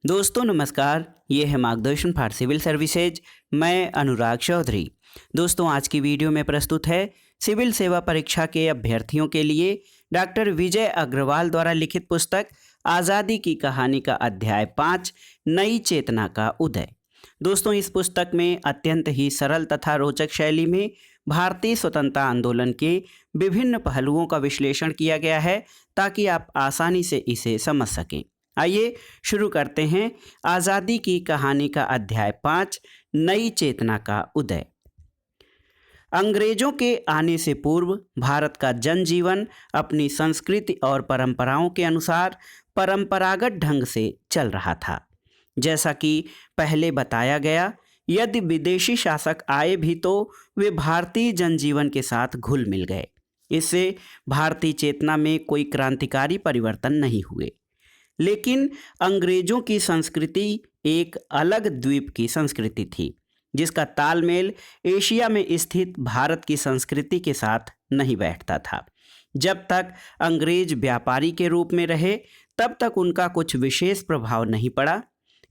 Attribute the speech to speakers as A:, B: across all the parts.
A: दोस्तों नमस्कार, ये है मार्गदर्शन फॉर सिविल सर्विसेज। मैं अनुराग चौधरी। दोस्तों आज की वीडियो में प्रस्तुत है सिविल सेवा परीक्षा के अभ्यर्थियों के लिए डॉक्टर विजय अग्रवाल द्वारा लिखित पुस्तक आज़ादी की कहानी का अध्याय 5 नई चेतना का उदय। दोस्तों इस पुस्तक में अत्यंत ही सरल तथा रोचक शैली में भारतीय स्वतंत्रता आंदोलन के विभिन्न पहलुओं का विश्लेषण किया गया है ताकि आप आसानी से इसे समझ सकें। आइए शुरू करते हैं आज़ादी की कहानी का अध्याय 5 नई चेतना का उदय। अंग्रेजों के आने से पूर्व भारत का जनजीवन अपनी संस्कृति और परंपराओं के अनुसार परंपरागत ढंग से चल रहा था। जैसा कि पहले बताया गया, यदि विदेशी शासक आए भी तो वे भारतीय जनजीवन के साथ घुल मिल गए। इससे भारतीय चेतना में कोई क्रांतिकारी परिवर्तन नहीं हुए। लेकिन अंग्रेजों की संस्कृति एक अलग द्वीप की संस्कृति थी, जिसका तालमेल एशिया में स्थित भारत की संस्कृति के साथ नहीं बैठता था। जब तक अंग्रेज व्यापारी के रूप में रहे तब तक उनका कुछ विशेष प्रभाव नहीं पड़ा।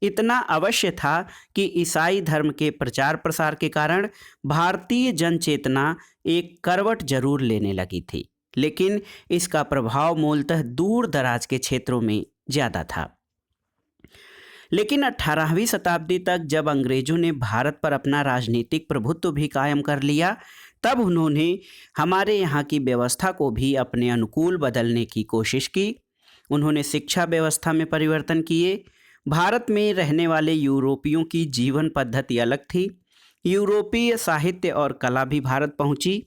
A: इतना अवश्य था कि ईसाई धर्म के प्रचार प्रसार के कारण भारतीय जनचेतना एक करवट जरूर लेने लगी थी, लेकिन इसका प्रभाव मूलतः दूर दराज के क्षेत्रों में ज़्यादा था। लेकिन 18वीं शताब्दी तक जब अंग्रेजों ने भारत पर अपना राजनीतिक प्रभुत्व भी कायम कर लिया, तब उन्होंने हमारे यहाँ की व्यवस्था को भी अपने अनुकूल बदलने की कोशिश की। उन्होंने शिक्षा व्यवस्था में परिवर्तन किए। भारत में रहने वाले यूरोपियों की जीवन पद्धति अलग थी। यूरोपीय साहित्य और कला भी भारत पहुंची।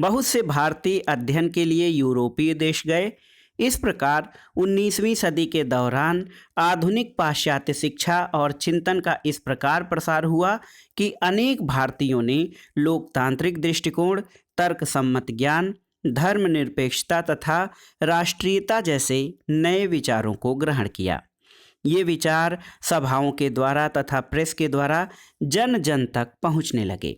A: बहुत से भारतीय अध्ययन के लिए यूरोपीय देश गए। इस प्रकार 19वीं सदी के दौरान आधुनिक पाश्चात्य शिक्षा और चिंतन का इस प्रकार प्रसार हुआ कि अनेक भारतीयों ने लोकतांत्रिक दृष्टिकोण, तर्कसम्मत ज्ञान, धर्मनिरपेक्षता तथा राष्ट्रीयता जैसे नए विचारों को ग्रहण किया। ये विचार सभाओं के द्वारा तथा प्रेस के द्वारा जन जन तक पहुंचने लगे।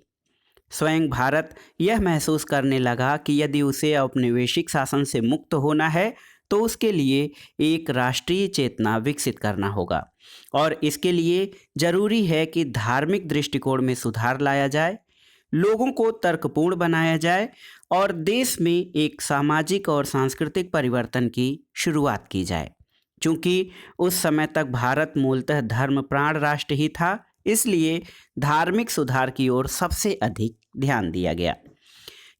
A: स्वयं भारत यह महसूस करने लगा कि यदि उसे औपनिवेशिक शासन से मुक्त होना है तो उसके लिए एक राष्ट्रीय चेतना विकसित करना होगा और इसके लिए जरूरी है कि धार्मिक दृष्टिकोण में सुधार लाया जाए, लोगों को तर्कपूर्ण बनाया जाए और देश में एक सामाजिक और सांस्कृतिक परिवर्तन की शुरुआत की जाए। चूँकि उस समय तक भारत मूलतः धर्मप्राण राष्ट्र ही था, इसलिए धार्मिक सुधार की ओर सबसे अधिक ध्यान दिया गया।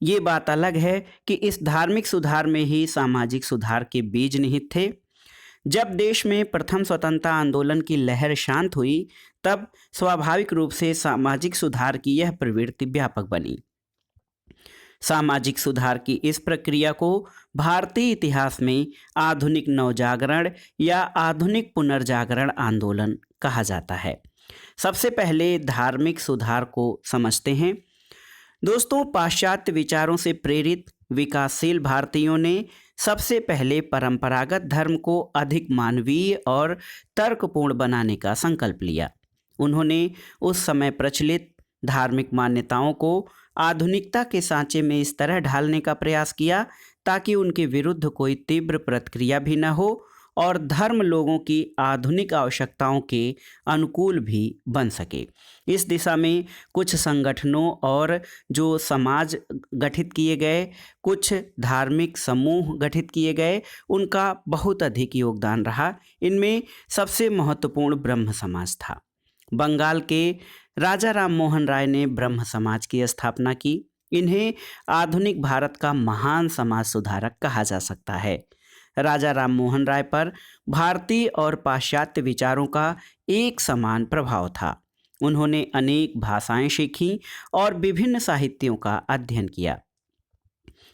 A: ये बात अलग है कि इस धार्मिक सुधार में ही सामाजिक सुधार के बीज निहित थे। जब देश में प्रथम स्वतंत्रता आंदोलन की लहर शांत हुई, तब स्वाभाविक रूप से सामाजिक सुधार की यह प्रवृत्ति व्यापक बनी। सामाजिक सुधार की इस प्रक्रिया को भारतीय इतिहास में आधुनिक नवजागरण या आधुनिक पुनर्जागरण आंदोलन कहा जाता है। सबसे पहले धार्मिक सुधार को समझते हैं। दोस्तों, पाश्चात्य विचारों से प्रेरित विकासशील भारतीयों ने सबसे पहले परंपरागत धर्म को अधिक मानवीय और तर्कपूर्ण बनाने का संकल्प लिया। उन्होंने उस समय प्रचलित धार्मिक मान्यताओं को आधुनिकता के सांचे में इस तरह ढालने का प्रयास किया ताकि उनके विरुद्ध कोई तीव्र प्रतिक्रिया भी न हो और धर्म लोगों की आधुनिक आवश्यकताओं के अनुकूल भी बन सके। इस दिशा में कुछ संगठनों और जो समाज गठित किए गए, कुछ धार्मिक समूह गठित किए गए, उनका बहुत अधिक योगदान रहा। इनमें सबसे महत्वपूर्ण ब्रह्म समाज था। बंगाल के राजा राम मोहन राय ने ब्रह्म समाज की स्थापना की। इन्हें आधुनिक भारत का महान समाज सुधारक कहा जा सकता है। राजा राम मोहन राय पर भारतीय और पाश्चात्य विचारों का एक समान प्रभाव था। उन्होंने अनेक भाषाएं सीखीं और विभिन्न साहित्यों का अध्ययन किया।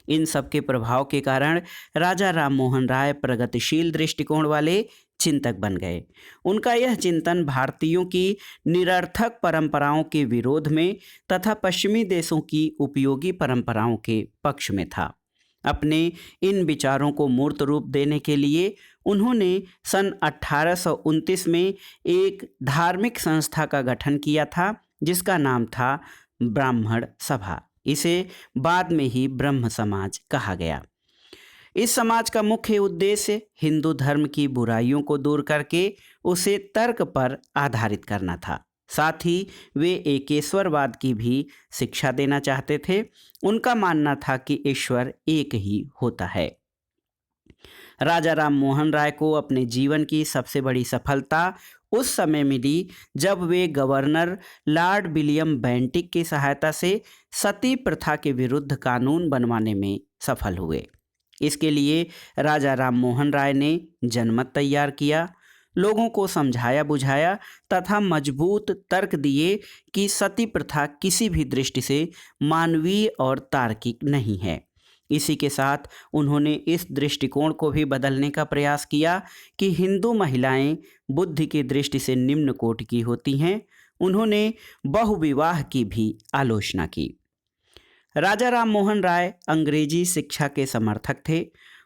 A: इन सब के प्रभाव के कारण राजा राम मोहन राय प्रगतिशील दृष्टिकोण वाले चिंतक बन गए। उनका यह चिंतन भारतीयों की निरर्थक परंपराओं के विरोध में तथा पश्चिमी देशों की उपयोगी परंपराओं के पक्ष में था। अपने इन विचारों को मूर्त रूप देने के लिए उन्होंने सन 1829 में एक धार्मिक संस्था का गठन किया था, जिसका नाम था ब्राह्मण सभा। इसे बाद में ही ब्रह्म समाज कहा गया। इस समाज का मुख्य उद्देश्य हिंदू धर्म की बुराइयों को दूर करके उसे तर्क पर आधारित करना था। साथ ही वे एकेश्वरवाद की भी शिक्षा देना चाहते थे। उनका मानना था कि ईश्वर एक ही होता है। राजा राम मोहन राय को अपने जीवन की सबसे बड़ी सफलता उस समय मिली जब वे गवर्नर लॉर्ड विलियम बेंटिक की सहायता से सती प्रथा के विरुद्ध कानून बनवाने में सफल हुए। इसके लिए राजा राम मोहन राय ने जनमत तैयार किया, लोगों को समझाया बुझाया तथा मजबूत तर्क दिए कि सती प्रथा किसी भी दृष्टि से मानवीय और तार्किक नहीं है। इसी के साथ उन्होंने इस दृष्टिकोण को भी बदलने का प्रयास किया कि हिंदू महिलाएं बुद्धि की दृष्टि से निम्न कोटि की होती हैं। उन्होंने बहुविवाह की भी आलोचना की। राजा राम मोहन राय अंग्रेजी शिक्षा के समर्थक थे।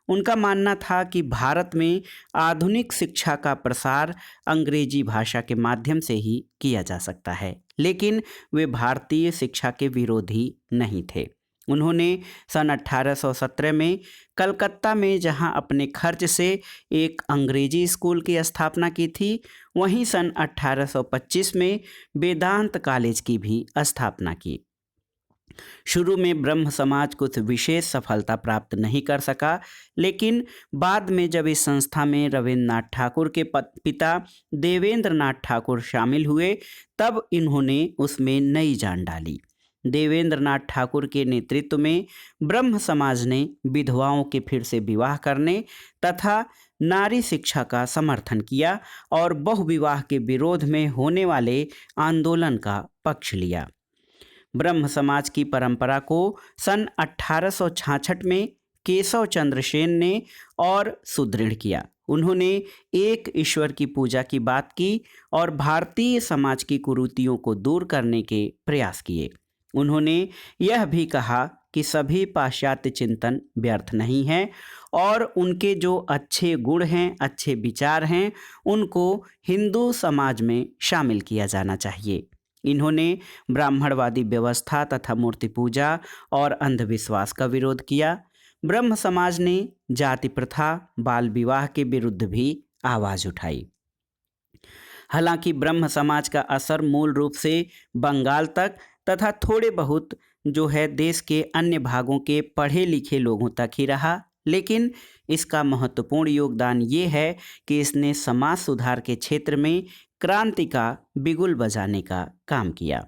A: उनका मानना था कि भारत में आधुनिक शिक्षा का प्रसार अंग्रेजी भाषा के माध्यम से ही किया जा सकता है, लेकिन वे भारतीय शिक्षा के विरोधी नहीं थे। उन्होंने सन 1817 में कलकत्ता में जहां अपने खर्च से एक अंग्रेजी स्कूल की स्थापना की थी, वहीं सन 1825 में वेदांत कॉलेज की भी स्थापना की। शुरू में ब्रह्म समाज कुछ विशेष सफलता प्राप्त नहीं कर सका, लेकिन बाद में जब इस संस्था में रविन्द्रनाथ ठाकुर के पिता देवेंद्र नाथ ठाकुर शामिल हुए, तब इन्होंने उसमें नई जान डाली। देवेंद्र नाथ ठाकुर के नेतृत्व में ब्रह्म समाज ने विधवाओं के फिर से विवाह करने तथा नारी शिक्षा का समर्थन किया और बहुविवाह के विरोध में होने वाले आंदोलन का पक्ष लिया। ब्रह्म समाज की परंपरा को सन 1866 में केशव चंद्र सेन ने और सुदृढ़ किया। उन्होंने एक ईश्वर की पूजा की बात की और भारतीय समाज की कुरीतियों को दूर करने के प्रयास किए। उन्होंने यह भी कहा कि सभी पाश्चात्य चिंतन व्यर्थ नहीं है और उनके जो अच्छे गुण हैं, अच्छे विचार हैं, उनको हिंदू समाज में शामिल किया जाना चाहिए। इन्होंने ब्राह्मणवादी व्यवस्था तथा मूर्ति पूजा और अंधविश्वास का विरोध किया। ब्रह्म समाज ने जाति प्रथा, बाल विवाह के विरुद्ध भी आवाज़ उठाई। हालांकि ब्रह्म समाज का असर मूल रूप से बंगाल तक तथा थोड़े बहुत जो है देश के अन्य भागों के पढ़े लिखे लोगों तक ही रहा, लेकिन इसका महत्वपूर्ण योगदान ये है कि इसने समाज सुधार के क्षेत्र में क्रांति का बिगुल बजाने का काम किया।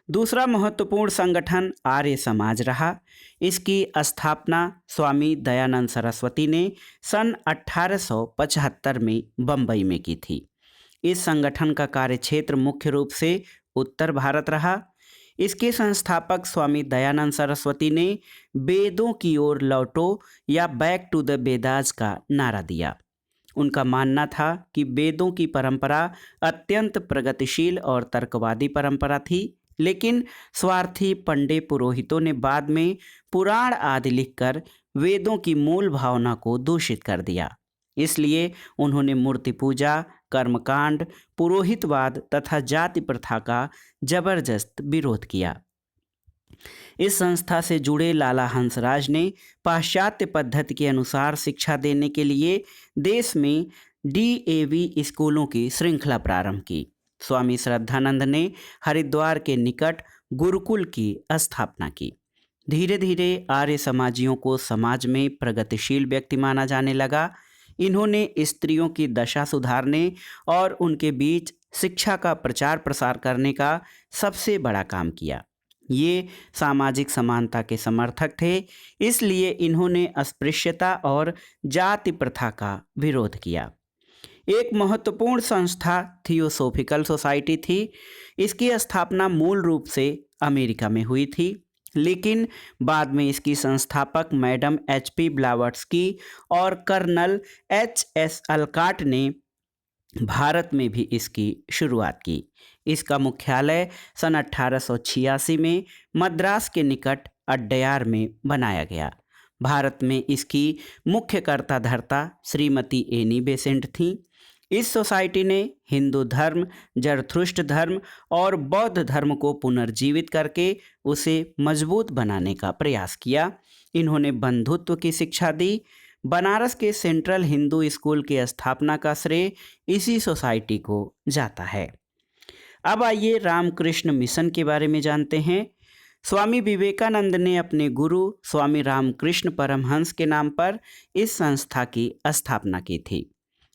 A: दूसरा महत्वपूर्ण संगठन आर्य समाज रहा। इसकी स्थापना स्वामी दयानंद सरस्वती ने सन 1875 में बम्बई में की थी। इस संगठन का कार्यक्षेत्र मुख्य रूप से उत्तर भारत रहा। इसके संस्थापक स्वामी दयानंद सरस्वती ने वेदों की ओर लौटो या बैक टू द वेदास का नारा दिया। उनका मानना था कि वेदों की परंपरा अत्यंत प्रगतिशील और तर्कवादी परंपरा थी, लेकिन स्वार्थी पंडे पुरोहितों ने बाद में पुराण आदि लिखकर वेदों की मूल भावना को दूषित कर दिया। इसलिए उन्होंने मूर्ति पूजा, कर्मकांड, पुरोहितवाद तथा जाति प्रथा का जबरदस्त विरोध किया। इस संस्था से जुड़े लाला हंसराज ने पाश्चात्य पद्धति के अनुसार शिक्षा देने के लिए देश में DAV स्कूलों की श्रृंखला प्रारंभ की। स्वामी श्रद्धानंद ने हरिद्वार के निकट गुरुकुल की स्थापना की। धीरे धीरे आर्य समाजियों को समाज में प्रगतिशील व्यक्ति माना जाने लगा। इन्होंने स्त्रियों की दशा सुधारने और उनके बीच शिक्षा का प्रचार प्रसार करने का सबसे बड़ा काम किया। ये सामाजिक समानता के समर्थक थे, इसलिए इन्होंने अस्पृश्यता और जाति प्रथा का विरोध किया। एक महत्वपूर्ण संस्था थियोसॉफिकल सोसाइटी थी। इसकी स्थापना मूल रूप से अमेरिका में हुई थी, लेकिन बाद में इसकी संस्थापक मैडम HP ब्लावट्स्की और कर्नल HS अलकाट ने भारत में भी इसकी शुरुआत की। इसका मुख्यालय सन 1886 में मद्रास के निकट अड्डयार में बनाया गया। भारत में इसकी मुख्य कर्ता धर्ता श्रीमती एनी बेसेंट थीं। इस सोसाइटी ने हिंदू धर्म, जरथुष्ट्र धर्म और बौद्ध धर्म को पुनर्जीवित करके उसे मजबूत बनाने का प्रयास किया। इन्होंने बंधुत्व की शिक्षा दी। बनारस के सेंट्रल हिंदू स्कूल की स्थापना का श्रेय इसी सोसाइटी को जाता है। अब आइए रामकृष्ण मिशन के बारे में जानते हैं। स्वामी विवेकानंद ने अपने गुरु स्वामी रामकृष्ण परमहंस के नाम पर इस संस्था की स्थापना की थी।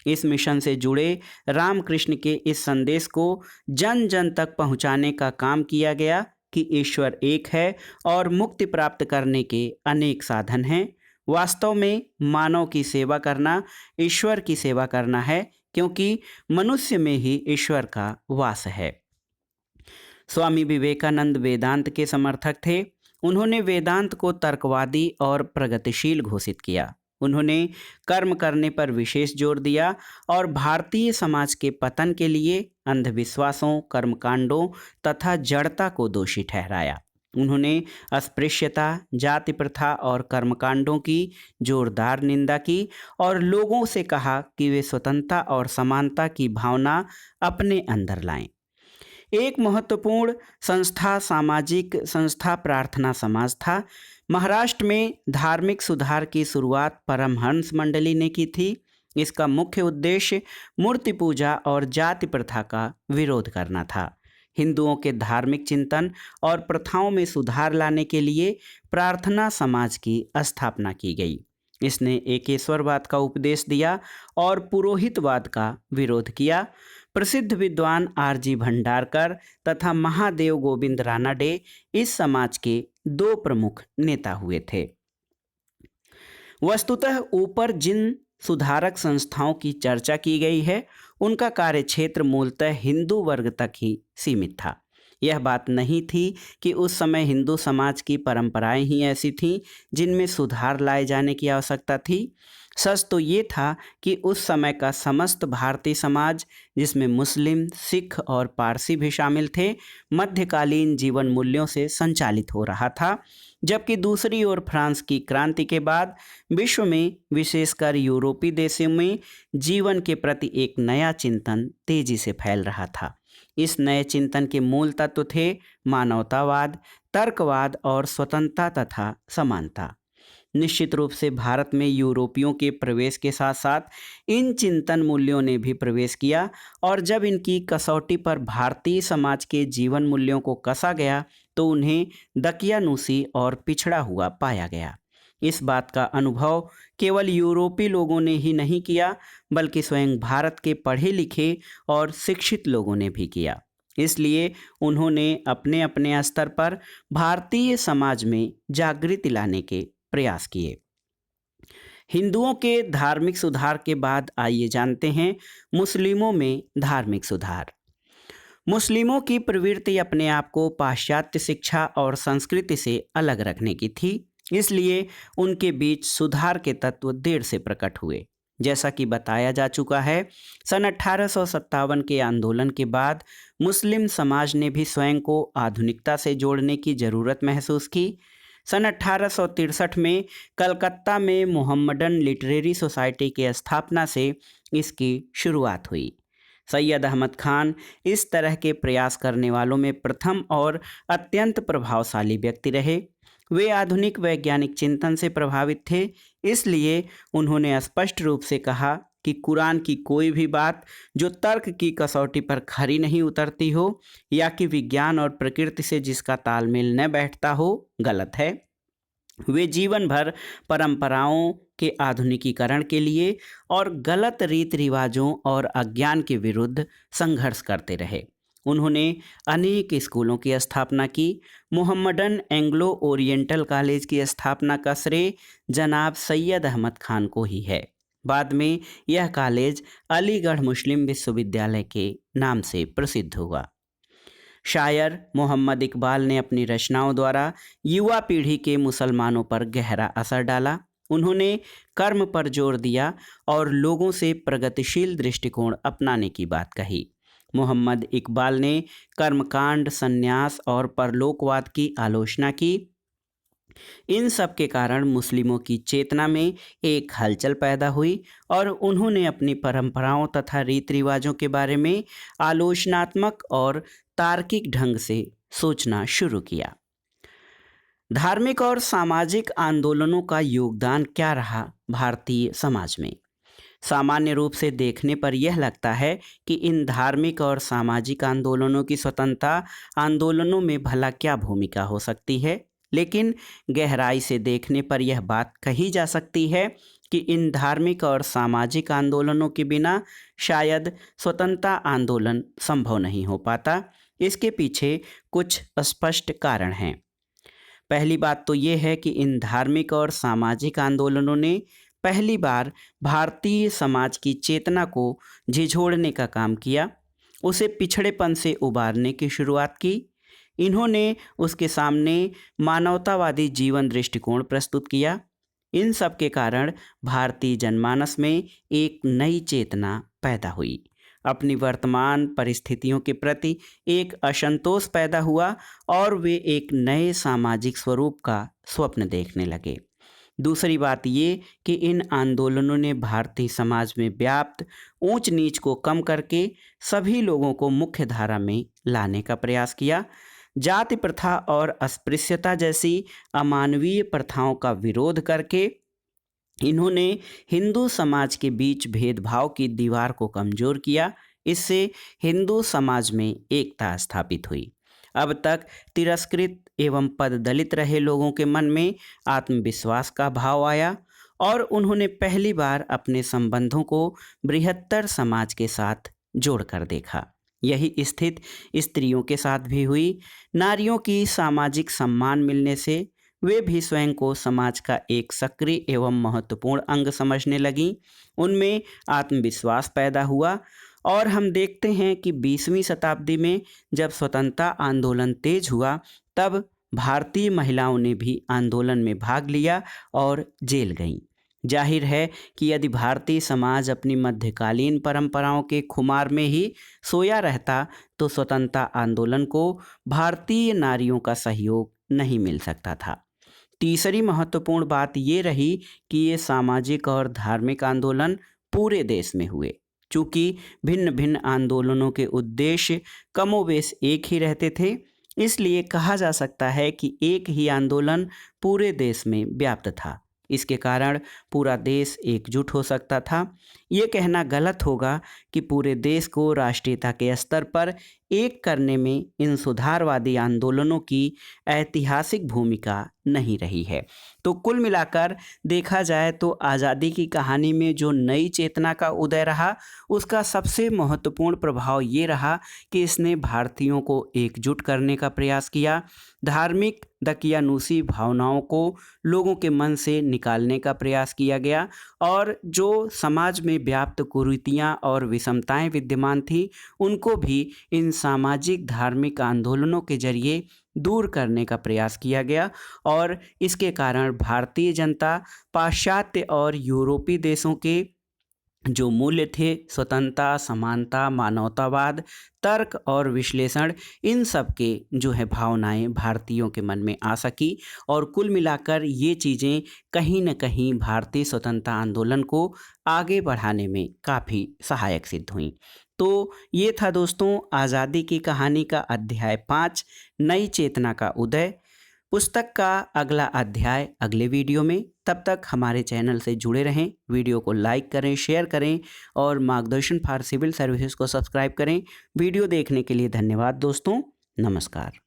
A: इस मिशन से जुड़े रामकृष्ण के इस संदेश को जन जन तक पहुंचाने का काम किया गया कि ईश्वर एक है और मुक्ति प्राप्त करने के अनेक साधन हैं। वास्तव में मानव की सेवा करना ईश्वर की सेवा करना है, क्योंकि मनुष्य में ही ईश्वर का वास है। स्वामी विवेकानंद वेदांत के समर्थक थे। उन्होंने वेदांत को तर्कवादी और प्रगतिशील घोषित किया। उन्होंने कर्म करने पर विशेष जोर दिया और भारतीय समाज के पतन के लिए अंधविश्वासों, कर्मकांडों तथा जड़ता को दोषी ठहराया। उन्होंने अस्पृश्यता, जाति प्रथा और कर्मकांडों की जोरदार निंदा की और लोगों से कहा कि वे स्वतंत्रता और समानता की भावना अपने अंदर लाएं। एक महत्वपूर्ण संस्था, सामाजिक संस्था प्रार्थना समाज था। महाराष्ट्र में धार्मिक सुधार की शुरुआत परमहंस मंडली ने की थी। इसका मुख्य उद्देश्य मूर्ति पूजा और जाति प्रथा का विरोध करना था। हिंदुओं के धार्मिक चिंतन और प्रथाओं में सुधार लाने के लिए प्रार्थना समाज की स्थापना की गई। इसने एकेश्वरवाद का उपदेश दिया और पुरोहितवाद का विरोध किया। प्रसिद्ध विद्वान आर.जी. भंडारकर तथा महादेव गोविंद रानाडे इस समाज के दो प्रमुख नेता हुए थे। वस्तुतः ऊपर जिन सुधारक संस्थाओं की चर्चा की गई है, उनका कार्यक्षेत्र मूलतः हिंदू वर्ग तक ही सीमित था। यह बात नहीं थी कि उस समय हिंदू समाज की परंपराएं ही ऐसी थीं जिनमें सुधार लाए जाने की आवश्यकता थी। सच तो ये था कि उस समय का समस्त भारतीय समाज, जिसमें मुस्लिम, सिख और पारसी भी शामिल थे, मध्यकालीन जीवन मूल्यों से संचालित हो रहा था, जबकि दूसरी ओर फ्रांस की क्रांति के बाद विश्व में, विशेषकर यूरोपीय देशों में, जीवन के प्रति एक नया चिंतन तेजी से फैल रहा था। इस नए चिंतन के मूल तत्व थे मानवतावाद, तर्कवाद और स्वतंत्रता तथा समानता। निश्चित रूप से भारत में यूरोपियों के प्रवेश के साथ साथ इन चिंतन मूल्यों ने भी प्रवेश किया, और जब इनकी कसौटी पर भारतीय समाज के जीवन मूल्यों को कसा गया तो उन्हें दकियानूसी और पिछड़ा हुआ पाया गया। इस बात का अनुभव केवल यूरोपीय लोगों ने ही नहीं किया, बल्कि स्वयं भारत के पढ़े लिखे और शिक्षित लोगों ने भी किया। इसलिए उन्होंने अपने अपने स्तर पर भारतीय समाज में जागृति लाने के प्रयास किए। हिंदुओं के धार्मिक सुधार के बाद आइए जानते हैं मुस्लिमों में धार्मिक सुधार। मुस्लिमों की प्रवृत्ति अपने आप को पाश्चात्य शिक्षा और संस्कृति से अलग रखने की थी, इसलिए उनके बीच सुधार के तत्व देर से प्रकट हुए। जैसा कि बताया जा चुका है, सन 1857 के आंदोलन के बाद मुस्लिम समाज ने भी स्वयं को आधुनिकता से जोड़ने की ज़रूरत महसूस की। सन 1863 में कलकत्ता में मोहम्मडन लिटरेरी सोसाइटी की स्थापना से इसकी शुरुआत हुई। सैयद अहमद खान इस तरह के प्रयास करने वालों में प्रथम और अत्यंत प्रभावशाली व्यक्ति रहे। वे आधुनिक वैज्ञानिक चिंतन से प्रभावित थे, इसलिए उन्होंने स्पष्ट रूप से कहा कि कुरान की कोई भी बात जो तर्क की कसौटी पर खरी नहीं उतरती हो या कि विज्ञान और प्रकृति से जिसका तालमेल न बैठता हो, गलत है। वे जीवन भर परंपराओं के आधुनिकीकरण के लिए और गलत रीति रिवाजों और अज्ञान के विरुद्ध संघर्ष करते रहे। उन्होंने अनेक स्कूलों की स्थापना की। मोहम्मडन एंग्लो ओरिएंटल कॉलेज की स्थापना का श्रेय जनाब सैयद अहमद खान को ही है। बाद में यह कॉलेज अलीगढ़ मुस्लिम विश्वविद्यालय के नाम से प्रसिद्ध हुआ। शायर मोहम्मद इकबाल ने अपनी रचनाओं द्वारा युवा पीढ़ी के मुसलमानों पर गहरा असर डाला। उन्होंने कर्म पर जोर दिया और लोगों से प्रगतिशील दृष्टिकोण अपनाने की बात कही। मोहम्मद इकबाल ने कर्मकांड, संन्यास और परलोकवाद की आलोचना की। इन सब के कारण मुस्लिमों की चेतना में एक हलचल पैदा हुई और उन्होंने अपनी परंपराओं तथा रीति रिवाजों के बारे में आलोचनात्मक और तार्किक ढंग से सोचना शुरू किया। धार्मिक और सामाजिक आंदोलनों का योगदान क्या रहा भारतीय समाज में? सामान्य रूप से देखने पर यह लगता है कि इन धार्मिक और सामाजिक आंदोलनों की स्वतंत्रता आंदोलनों में भला क्या भूमिका हो सकती है, लेकिन गहराई से देखने पर यह बात कही जा सकती है कि इन धार्मिक और सामाजिक आंदोलनों के बिना शायद स्वतंत्रता आंदोलन संभव नहीं हो पाता। इसके पीछे कुछ स्पष्ट कारण हैं। पहली बात तो ये है कि इन धार्मिक और सामाजिक आंदोलनों ने पहली बार भारतीय समाज की चेतना को झिझोड़ने का काम किया, उसे पिछड़ेपन से उबारने की शुरुआत की। इन्होंने उसके सामने मानवतावादी जीवन दृष्टिकोण प्रस्तुत किया। इन सब के कारण भारतीय जनमानस में एक नई चेतना पैदा हुई। अपनी वर्तमान परिस्थितियों के प्रति एक असंतोष पैदा हुआ और वे एक नए सामाजिक स्वरूप का स्वप्न देखने लगे। दूसरी बात ये कि इन आंदोलनों ने भारतीय समाज में व्याप्त ऊंच नीच को कम करके सभी लोगों को मुख्य धारा में लाने का प्रयास किया। जाति प्रथा और अस्पृश्यता जैसी अमानवीय प्रथाओं का विरोध करके इन्होंने हिंदू समाज के बीच भेदभाव की दीवार को कमजोर किया। इससे हिंदू समाज में एकता स्थापित हुई। अब तक तिरस्कृत एवं पददलित रहे लोगों के मन में आत्मविश्वास का भाव आया और उन्होंने पहली बार अपने संबंधों को बृहत्तर समाज के साथ जोड़कर देखा। यही स्थिति स्त्रियों के साथ भी हुई। नारियों की सामाजिक सम्मान मिलने से वे भी स्वयं को समाज का एक सक्रिय एवं महत्वपूर्ण अंग समझने लगीं। उनमें आत्मविश्वास पैदा हुआ और हम देखते हैं कि 20वीं शताब्दी में जब स्वतंत्रता आंदोलन तेज हुआ तब भारतीय महिलाओं ने भी आंदोलन में भाग लिया और जेल गईं। जाहिर है कि यदि भारतीय समाज अपनी मध्यकालीन परंपराओं के खुमार में ही सोया रहता तो स्वतंत्रता आंदोलन को भारतीय नारियों का सहयोग नहीं मिल सकता था। तीसरी महत्वपूर्ण बात ये रही कि ये सामाजिक और धार्मिक आंदोलन पूरे देश में हुए। चूँकि भिन्न भिन्न आंदोलनों के उद्देश्य कमोबेश एक ही रहते थे, इसलिए कहा जा सकता है कि एक ही आंदोलन पूरे देश में व्याप्त था। इसके कारण पूरा देश एकजुट हो सकता था। ये कहना गलत होगा कि पूरे देश को राष्ट्रीयता के स्तर पर एक करने में इन सुधारवादी आंदोलनों की ऐतिहासिक भूमिका नहीं रही है। तो कुल मिलाकर देखा जाए तो आज़ादी की कहानी में जो नई चेतना का उदय रहा उसका सबसे महत्वपूर्ण प्रभाव ये रहा कि इसने भारतीयों को एकजुट करने का प्रयास किया। धार्मिक दकियानूसी भावनाओं को लोगों के मन से निकालने का प्रयास किया गया और जो समाज में व्याप्त कुरीतियाँ और विषमताएं विद्यमान थी उनको भी इन सामाजिक धार्मिक आंदोलनों के जरिए दूर करने का प्रयास किया गया और इसके कारण भारतीय जनता पाश्चात्य और यूरोपीय देशों के जो मूल्य थे स्वतंत्रता, समानता, मानवतावाद, तर्क और विश्लेषण, इन सब के जो है भावनाएं भारतीयों के मन में आ सकी और कुल मिलाकर ये चीज़ें कहीं न कहीं भारतीय स्वतंत्रता आंदोलन को आगे बढ़ाने में काफ़ी सहायक सिद्ध हुई। तो ये था दोस्तों आज़ादी की कहानी का अध्याय 5 नई चेतना का उदय। पुस्तक का अगला अध्याय अगले वीडियो में। तब तक हमारे चैनल से जुड़े रहें, वीडियो को लाइक करें, शेयर करें और मार्गदर्शन फॉर सिविल सर्विसेज को सब्सक्राइब करें। वीडियो देखने के लिए धन्यवाद दोस्तों। नमस्कार।